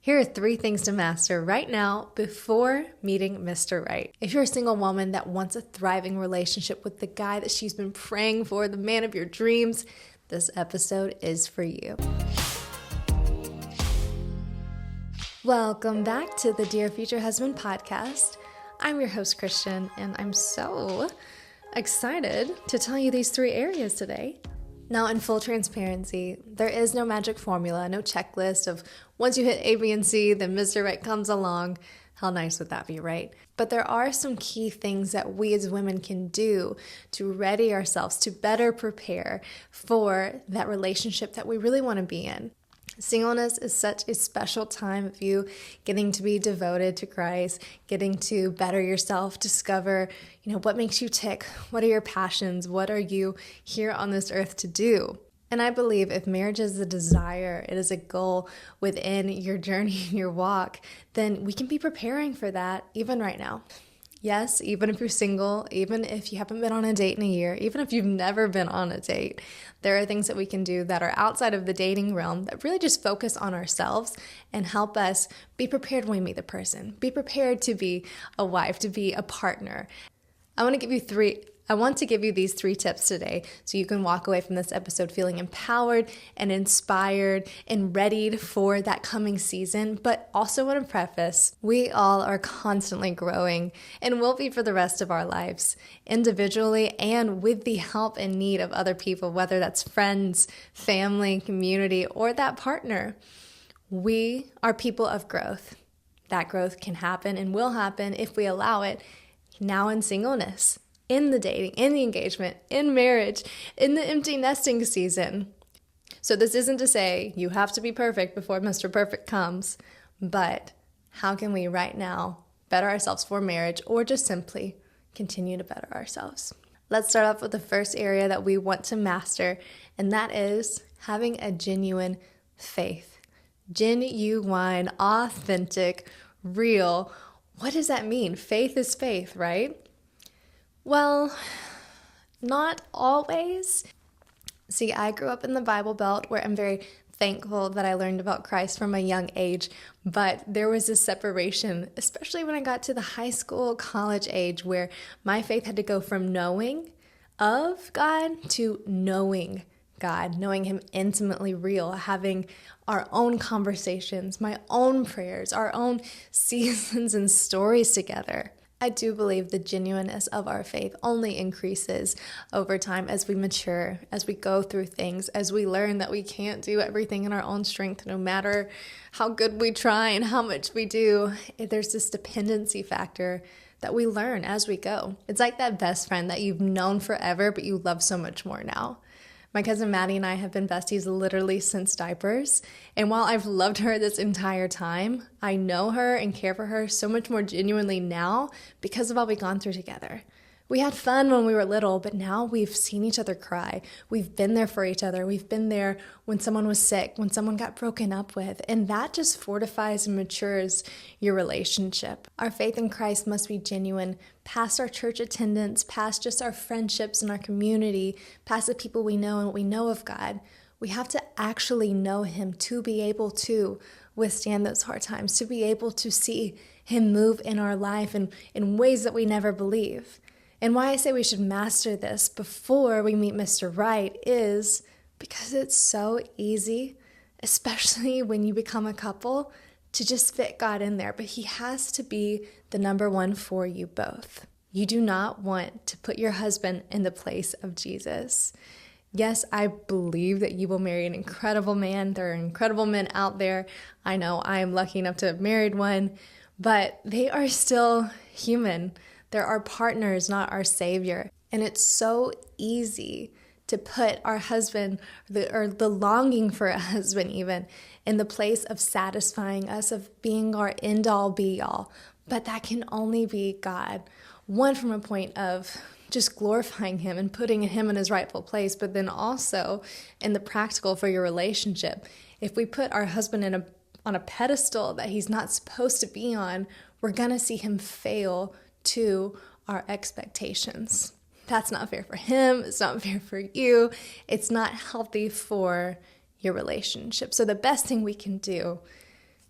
Here are 3 things to master right now before meeting Mr. Right. If you're a single woman that wants a thriving relationship with the guy that she's been praying for, the man of your dreams, this episode is for you. Welcome back to the Dear Future Husband podcast. I'm your host, Christian, and I'm so excited to tell you these 3 areas today. Now, in full transparency, there is no magic formula, no checklist of once you hit A, B, and C, then Mr. Right comes along. How nice would that be, right? But there are some key things that we as women can do to ready ourselves, to better prepare for that relationship that we really want to be in. Singleness is such a special time of you getting to be devoted to Christ, getting to better yourself, discover, what makes you tick, what are your passions, what are you here on this earth to do? And I believe if marriage is a desire, it is a goal within your journey, your walk, then we can be preparing for that even right now. Yes, even if you're single, even if you haven't been on a date in a year, even if you've never been on a date, there are things that we can do that are outside of the dating realm that really just focus on ourselves and help us be prepared when we meet the person, be prepared to be a wife, to be a partner. I want to give you these 3 tips today so you can walk away from this episode feeling empowered and inspired and readied for that coming season. But also want to preface, we all are constantly growing and will be for the rest of our lives, individually and with the help and need of other people, whether that's friends, family, community, or that partner. We are people of growth. That growth can happen and will happen if we allow it now in singleness, in the dating, in the engagement, in marriage, in the empty nesting season. So this isn't to say you have to be perfect before Mr. Perfect comes, but how can we right now better ourselves for marriage or just simply continue to better ourselves? Let's start off with the first area that we want to master, and that is having a genuine faith. Genuine, authentic, real. What does that mean? Faith is faith, right? Well, not always. See, I grew up in the Bible Belt where I'm very thankful that I learned about Christ from a young age, but there was this separation, especially when I got to the high school, college age, where my faith had to go from knowing of God to knowing God, knowing Him intimately real, having our own conversations, my own prayers, our own seasons and stories together. I do believe the genuineness of our faith only increases over time as we mature, as we go through things, as we learn that we can't do everything in our own strength, no matter how good we try and how much we do. There's this dependency factor that we learn as we go. It's like that best friend that you've known forever, but you love so much more now. My cousin Maddie and I have been besties literally since diapers, and while I've loved her this entire time, I know her and care for her so much more genuinely now because of all we've gone through together. We had fun when we were little, but now we've seen each other cry. We've been there for each other. We've been there when someone was sick, when someone got broken up with, and that just fortifies and matures your relationship. Our faith in Christ must be genuine, past our church attendance, past just our friendships and our community, past the people we know and what we know of God. We have to actually know Him to be able to withstand those hard times, to be able to see Him move in our life and in ways that we never believe. And why I say we should master this before we meet Mr. Right is because it's so easy, especially when you become a couple, to just fit God in there. But He has to be the number one for you both. You do not want to put your husband in the place of Jesus. Yes, I believe that you will marry an incredible man. There are incredible men out there. I know I am lucky enough to have married one, but they are still human. They're our partners, not our savior. And it's so easy to put our husband, or the longing for a husband even, in the place of satisfying us, of being our end-all, be-all. But that can only be God. One, from a point of just glorifying Him and putting Him in His rightful place, but then also in the practical for your relationship. If we put our husband on a pedestal that he's not supposed to be on, we're going to see him fail to our expectations. That's not fair for him. It's not fair for you. It's not healthy for your relationship. So the best thing we can do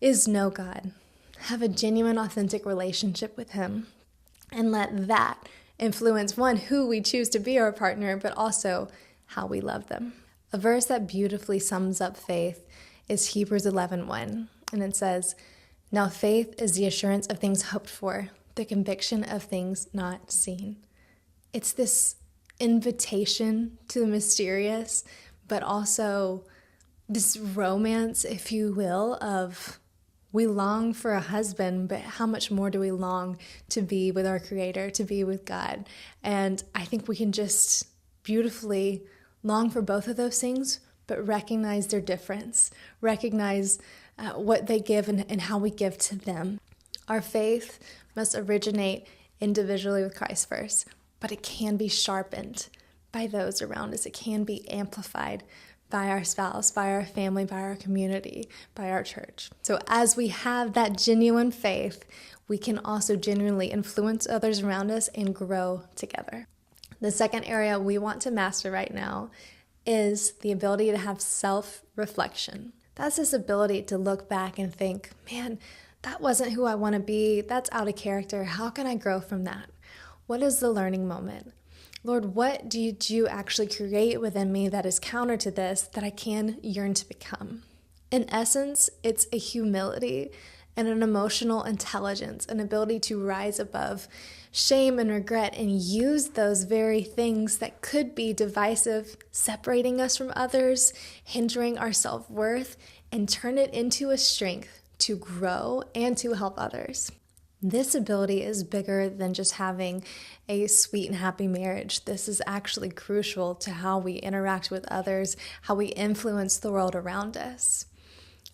is know God, have a genuine, authentic relationship with Him, and let that influence, one, who we choose to be our partner, but also how we love them. A verse that beautifully sums up faith is Hebrews 11:1, and it says, "Now faith is the assurance of things hoped for, the conviction of things not seen." It's this invitation to the mysterious, but also this romance, if you will, of we long for a husband, but how much more do we long to be with our Creator, to be with God? And I think we can just beautifully long for both of those things, but recognize their difference, recognize what they give and how we give to them. Our faith must originate individually with Christ first, but it can be sharpened by those around us. It can be amplified by our spouse, by our family, by our community, by our church. So as we have that genuine faith, we can also genuinely influence others around us and grow together. The second area we want to master right now is the ability to have self-reflection. That's this ability to look back and think, man, that wasn't who I want to be. That's out of character. How can I grow from that? What is the learning moment? Lord, what did you actually create within me that is counter to this that I can yearn to become? In essence, it's a humility and an emotional intelligence, an ability to rise above shame and regret and use those very things that could be divisive, separating us from others, hindering our self-worth, and turn it into a strength to grow and to help others. This ability is bigger than just having a sweet and happy marriage. This is actually crucial to how we interact with others, how we influence the world around us.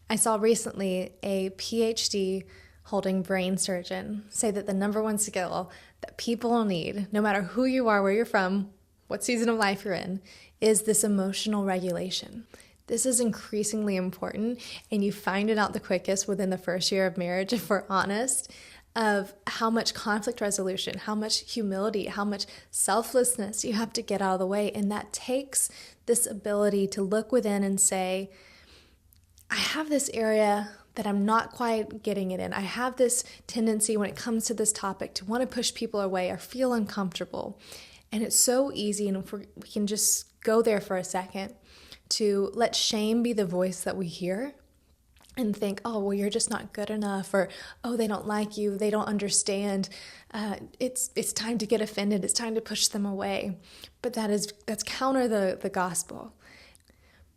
I saw recently a PhD holding brain surgeon say that the number one skill that people need, no matter who you are, where you're from, what season of life you're in, is this emotional regulation. This is increasingly important, and you find it out the quickest within the first year of marriage, if we're honest, of how much conflict resolution, how much humility, how much selflessness you have to get out of the way. And that takes this ability to look within and say, I have this area that I'm not quite getting it in. I have this tendency when it comes to this topic to want to push people away or feel uncomfortable. And it's so easy, and if we can just go there for a second, to let shame be the voice that we hear and think, oh, well, you're just not good enough, or, oh, they don't like you, they don't understand. It's time to get offended. It's time to push them away. But that's counter the gospel.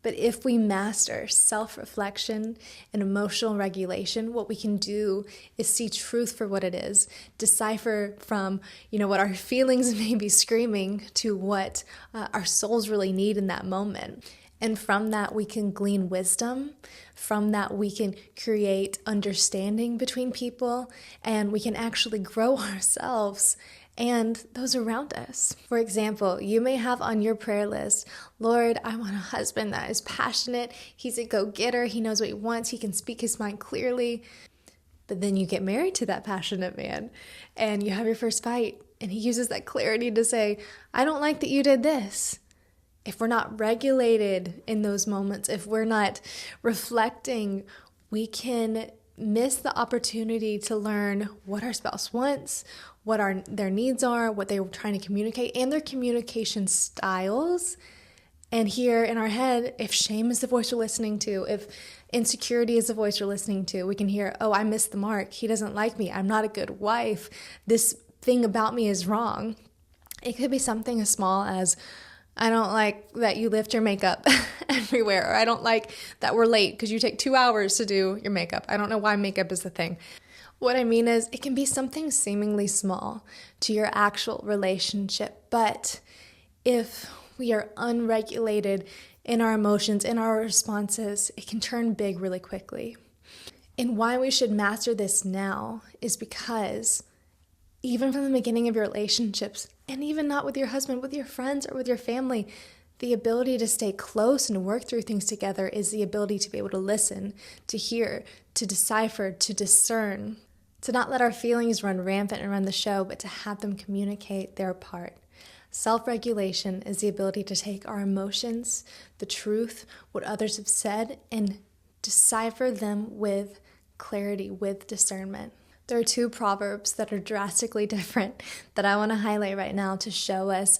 But if we master self-reflection and emotional regulation, what we can do is see truth for what it is, decipher from, what our feelings may be screaming to what our souls really need in that moment. And from that, we can glean wisdom. From that, we can create understanding between people, and we can actually grow ourselves and those around us. For example, you may have on your prayer list, Lord, I want a husband that is passionate. He's a go-getter. He knows what he wants. He can speak his mind clearly. But then you get married to that passionate man, and you have your first fight, and he uses that clarity to say, I don't like that you did this. If we're not regulated in those moments, if we're not reflecting, we can miss the opportunity to learn what our spouse wants, what their needs are, what they were trying to communicate, and their communication styles. And here in our head, if shame is the voice we're listening to, if insecurity is the voice we're listening to, we can hear, oh, I missed the mark. He doesn't like me. I'm not a good wife. This thing about me is wrong. It could be something as small as, I don't like that you lift your makeup everywhere, or I don't like that we're late because you take 2 hours to do your makeup. I don't know why makeup is the thing. What I mean is, it can be something seemingly small to your actual relationship, but if we are unregulated in our emotions, in our responses, it can turn big really quickly. And why we should master this now is because even from the beginning of your relationships, and even not with your husband, with your friends or with your family, the ability to stay close and work through things together is the ability to be able to listen, to hear, to decipher, to discern, to not let our feelings run rampant and run the show, but to have them communicate their part. Self-regulation is the ability to take our emotions, the truth, what others have said, and decipher them with clarity with discernment. There are two proverbs that are drastically different that I want to highlight right now to show us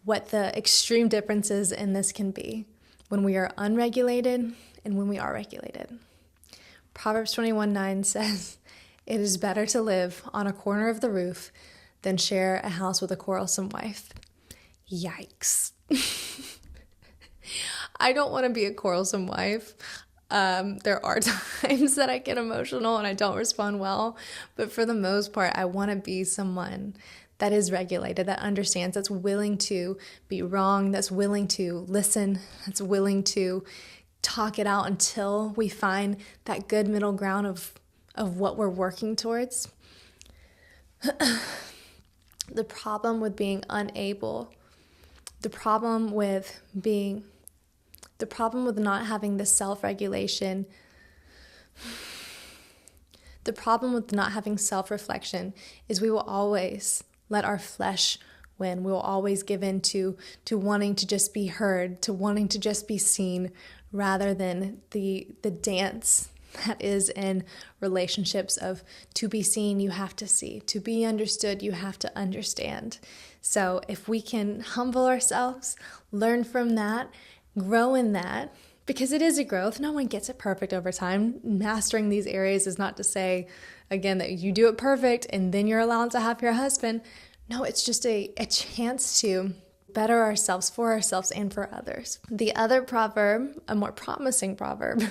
what the extreme differences in this can be when we are unregulated and when we are regulated. Proverbs 21:9 says, "It is better to live on a corner of the roof than share a house with a quarrelsome wife." Yikes. I don't want to be a quarrelsome wife. There are times that I get emotional and I don't respond well, but for the most part, I want to be someone that is regulated, that understands, that's willing to be wrong, that's willing to listen, that's willing to talk it out until we find that good middle ground of what we're working towards. The problem with being unable, the problem with not having the self-regulation, the problem with not having self-reflection is we will always let our flesh win. We will always give in to wanting to just be heard, to wanting to just be seen, rather than the dance that is in relationships of to be seen, you have to see. To be understood, you have to understand. So if we can humble ourselves, learn from that, grow in that, because it is a growth. No one gets it perfect over time. Mastering these areas is not to say, again, that you do it perfect and then you're allowed to have your husband. No, it's just a chance to better ourselves for ourselves and for others. The other proverb, a more promising proverb,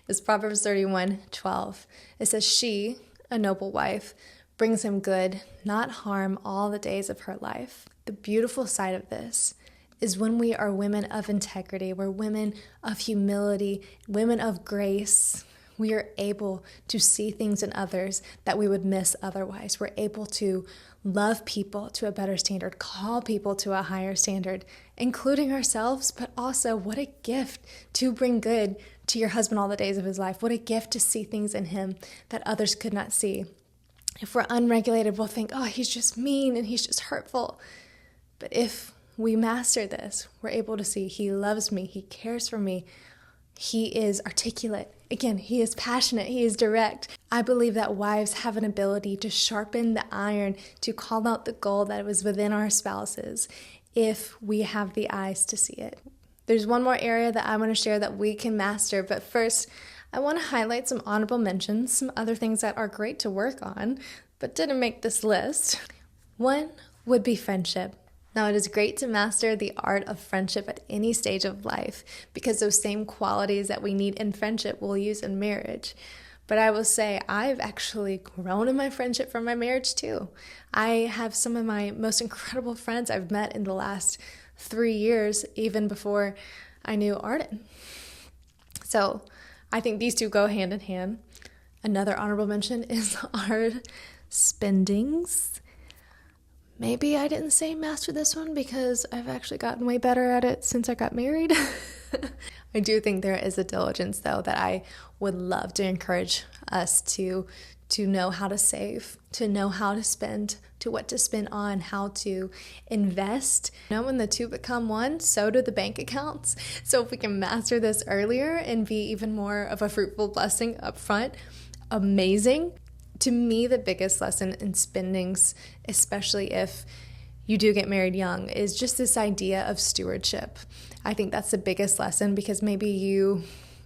is Proverbs 31:12. It says, "She, a noble wife, brings him good, not harm, all the days of her life." The beautiful side of this is when we are women of integrity, we're women of humility, women of grace, we are able to see things in others that we would miss otherwise. We're able to love people to a better standard, call people to a higher standard, including ourselves, but also what a gift to bring good to your husband all the days of his life. What a gift to see things in him that others could not see. If we're unregulated, we'll think, oh, he's just mean and he's just hurtful. But if we master this, we're able to see he loves me, he cares for me, he is articulate. Again, he is passionate, he is direct. I believe that wives have an ability to sharpen the iron, to call out the gold that was within our spouses if we have the eyes to see it. There's one more area that I want to share that we can master, but first, I want to highlight some honorable mentions, some other things that are great to work on, but didn't make this list. One would be friendship. Now, it is great to master the art of friendship at any stage of life because those same qualities that we need in friendship we'll use in marriage. But I will say I've actually grown in my friendship from my marriage too. I have some of my most incredible friends I've met in the last 3 years, even before I knew Arden. So I think these two go hand in hand. Another honorable mention is our spendings. Maybe I didn't say master this one because I've actually gotten way better at it since I got married. I do think there is a diligence, though, that I would love to encourage us to know how to save, to know how to spend, to what to spend on, how to invest. When the two become one, so do the bank accounts. So if we can master this earlier and be even more of a fruitful blessing up front, amazing. To me, the biggest lesson in spendings, especially if you do get married young, is just this idea of stewardship. I think that's the biggest lesson because maybe you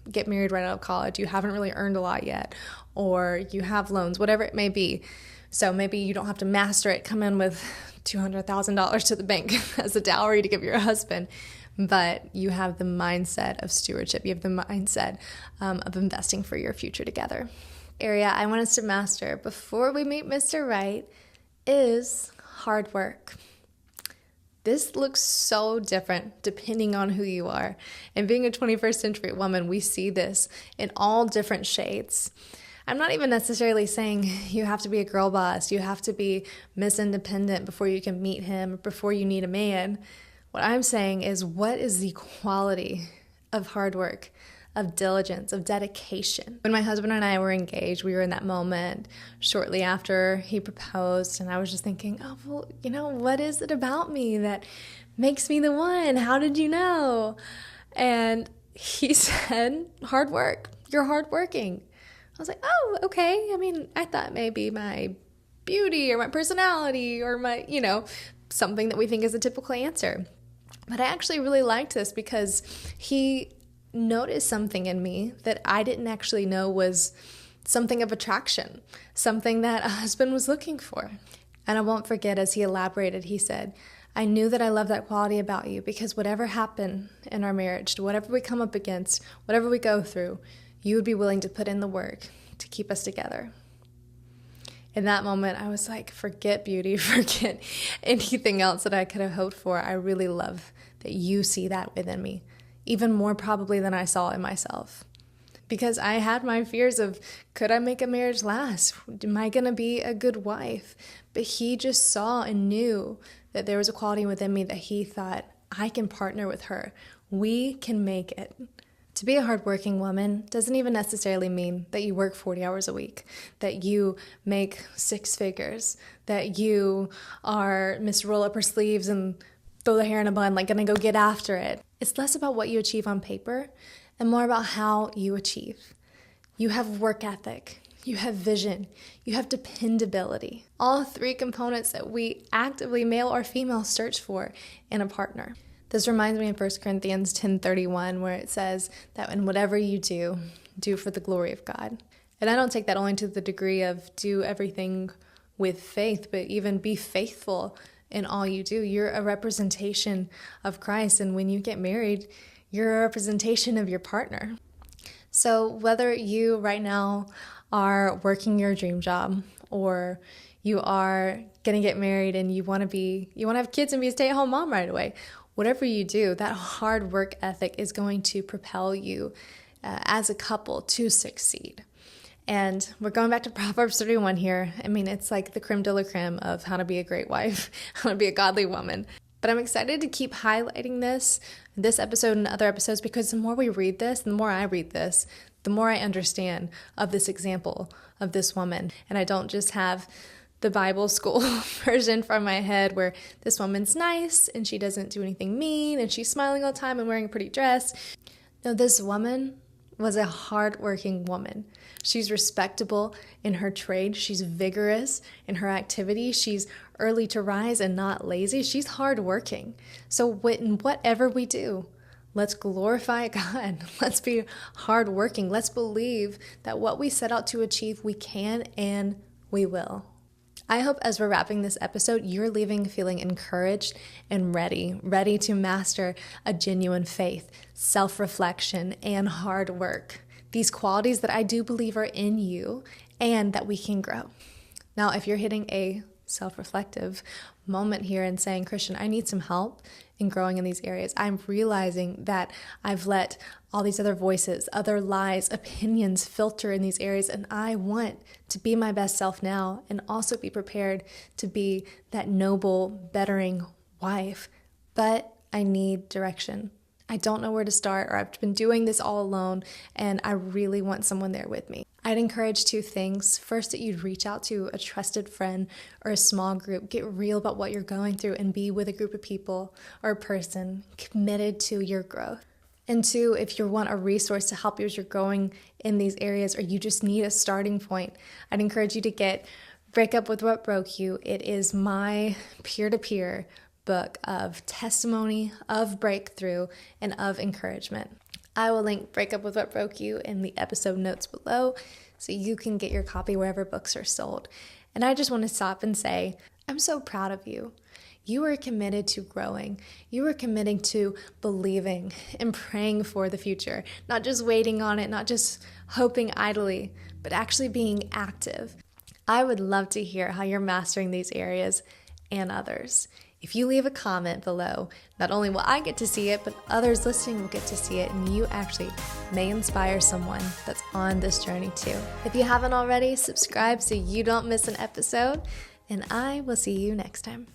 get married right out of college, you haven't really earned a lot yet, or you have loans, whatever it may be. So maybe you don't have to master it, come in with $200,000 to the bank as a dowry to give your husband, but you have the mindset of stewardship. You have the mindset of investing for your future together. Area I want us to master before we meet Mr. Right is hard work. This looks so different depending on who you are. And being a 21st century woman, we see this in all different shades. I'm not even necessarily saying you have to be a girl boss, you have to be Miss Independent before you can meet him, before you need a man. What I'm saying is, what is the quality of hard work, of diligence, of dedication? When my husband and I were engaged, we were in that moment shortly after he proposed, and I was just thinking, oh, well, what is it about me that makes me the one? How did you know? And he said, hard work. You're hardworking. I was like, oh, okay. I mean, I thought maybe my beauty or my personality or my, something that we think is a typical answer. But I actually really liked this because he noticed something in me that I didn't actually know was something of attraction, something that a husband was looking for. And I won't forget, as he elaborated, he said, I knew that I loved that quality about you because whatever happened in our marriage, whatever we come up against, whatever we go through, you would be willing to put in the work to keep us together. In that moment, I was like, forget beauty, forget anything else that I could have hoped for. I really love that you see that within me, even more probably than I saw in myself. Because I had my fears of, could I make a marriage last? Am I going to be a good wife? But he just saw and knew that there was a quality within me that he thought, I can partner with her. We can make it. To be a hardworking woman doesn't even necessarily mean that you work 40 hours a week, that you make 6 figures, that you are Miss Roll Up Her Sleeves and throw the hair in a bun, like gonna go get after it. It's less about what you achieve on paper and more about how you achieve. You have work ethic, you have vision, you have dependability. All 3 components that we actively, male or female, search for in a partner. This reminds me of 1 Corinthians 10:31, where it says that in whatever you do, do for the glory of God. And I don't take that only to the degree of do everything with faith, but even be faithful in all you do. You're a representation of Christ, and when you get married, you're a representation of your partner. So whether you right now are working your dream job, or you are going to get married and you want to have kids and be a stay-at-home mom right away, whatever you do, that hard work ethic is going to propel you as a couple to succeed. And we're going back to Proverbs 31 here. I mean, it's like the creme de la creme of how to be a great wife, how to be a godly woman. But I'm excited to keep highlighting this episode and other episodes, because the more we read this, the more I read this, the more I understand of this example of this woman. And I don't just have the Bible school version from my head where this woman's nice and she doesn't do anything mean and she's smiling all the time and wearing a pretty dress. No, this woman was a hardworking woman. She's respectable in her trade. She's vigorous in her activity. She's early to rise and not lazy. She's hardworking. So whatever we do, let's glorify God. Let's be hardworking. Let's believe that what we set out to achieve, we can and we will. I hope as we're wrapping this episode, you're leaving feeling encouraged and ready to master a genuine faith, self-reflection, and hard work. These qualities that I do believe are in you and that we can grow. Now, if you're hitting a self-reflective moment here and saying, Christian, I need some help in growing in these areas. I'm realizing that I've let all these other voices, other lies, opinions filter in these areas, and I want to be my best self now and also be prepared to be that noble, bettering wife. But I need direction. I don't know where to start, or I've been doing this all alone, and I really want someone there with me. I'd encourage 2 things. First, that you'd reach out to a trusted friend or a small group. Get real about what you're going through and be with a group of people or a person committed to your growth. And 2, if you want a resource to help you as you're growing in these areas, or you just need a starting point, I'd encourage you to get Break Up With What Broke You. It is my peer-to-peer book of testimony, of breakthrough, and of encouragement. I will link Break Up With What Broke You in the episode notes below so you can get your copy wherever books are sold. And I just want to stop and say, I'm so proud of you. You are committed to growing. You are committing to believing and praying for the future, not just waiting on it, not just hoping idly, but actually being active. I would love to hear how you're mastering these areas and others. If you leave a comment below, not only will I get to see it, but others listening will get to see it, and you actually may inspire someone that's on this journey too. If you haven't already, subscribe so you don't miss an episode, and I will see you next time.